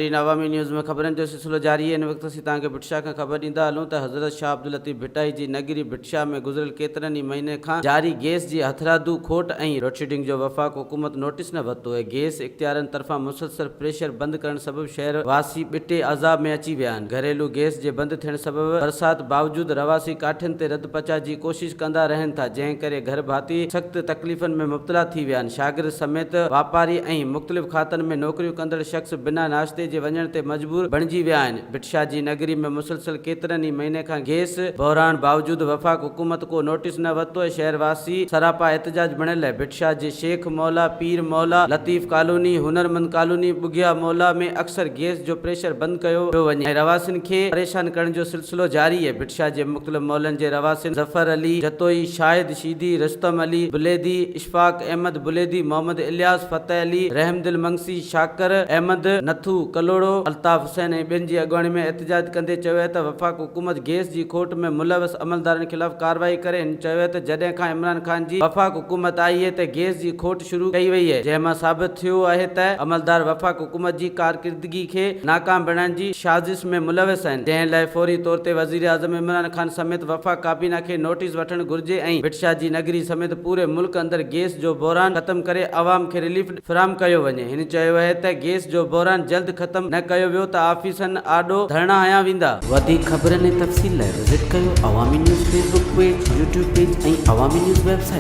नाज़रीन, अवामी न्यूज़ में ख़बरनि जो सिलसिलो जारी है। इन वक्त असीं तव्हांखे भिटशा खां ख़बर ॾींदा हलूं त हज़रत शाह अब्दुल लतीफ़ भिटाई जी नगरी भिटशा में गुज़िरियल केतिरनि ई महीने खां जारी गैस जी हथरादू खोट ऐं लोडशेडिंग जो वफ़ाक़ हुकूमत नोटिस न वरितो आहे। गैस इख्तियारनि तरफ़ां मुसलसल प्रेशर बंदि करण सबबि शहर वासी ॿिटे अज़ाब में अची विया आहिनि। घरेलू गैस जे बंदि थियण सबबि बरसात बावजूद रवासी काठियुनि ते रद पचा जी कोशिश कंदा रहनि था, जंहिं करे घर भाती सख़्त तकलीफ़ुनि में मुब्तला थी विया आहिनि। शागिर्द समेत वापारी ऐं मुख़्तलिफ़ खातनि में नौकरियूं कंदड़ शख़्स बिना नाश्ते जे वञण ते मजबूर बणिजी विया आहिनि। भिटशा जी नगरी में मुसलसल केतिरनि ई महीने खां गैस बहरान बावजूद वफ़ाक़ हुकूमत को नोटिस न वरितो आहे। शहरवासी सरापा एहतजाज बणियल आहे। भिटशा जे शेख मौला, पीर मौला, लतीफ़ कॉलोनी, हुनरमंद कॉलोनी, बुगिया मौला में अक्सर गैस जो प्रेशर बंदि कयो पियो वञे ऐं रवासिन खे परेशान करण जो सिलसिलो जारी आहे। भिटशा जे मुख़्तलिफ़ मौलनि जे रवासिन ज़फ़र अली जतोई, शाहिद शीदी, रुस्तम अली बुलेदी, इशफाक अहमद बुलेदी, मोहम्मद इलियास, फतेह अली, रहमदिल मंगसी, शाकर अहमद नथू कलोड़ो, अल्ताफ़ हुसैन ऐं ॿियनि जी अॻुवाणी में एहतजाज कंदे चयो आहे त वफ़ाक़ हुकूमत गैस जी खोट में मुलवस अमलदारनि ख़िलाफ़ कार्रवाई करे। हिन चयो आहे त जॾहिं खां इमरान ख़ान जी वफ़ाक़ हुकूमत आई आहे त गैस जी खोट शुरू कई वई आहे, जंहिं मां साबित थियो आहे त अमलदार वफ़ाक़ हुकूमत जी कारकिरदगी खे नाकाम बणाइण जी साज़िश में मुलविस आहिनि, जंहिं लाइ फौरी तौर ते वज़ीर आज़म इमरान ख़ान समेत वफ़ाक़ काबीना खे नोटिस वठणु घुर्जे ऐं भिटशा जी नगरी समेत पूरे मुल्क अंदरि गैस जो बहरान ख़त्म करे अवाम खे रिलीफ फ़राहम कयो वञे। हिन चयो आहे त गैस जो बहरान जल्द ख़त्म न कयो वियो त आफ़ीसनि आॾो धरना हया वेंदा। वधीक ख़बरनि ऐं तफ़सील लाइ विज़िट कयो अवामी news Facebook page, YouTube page ऐं अवामी न्यूज़ वेबसाइट।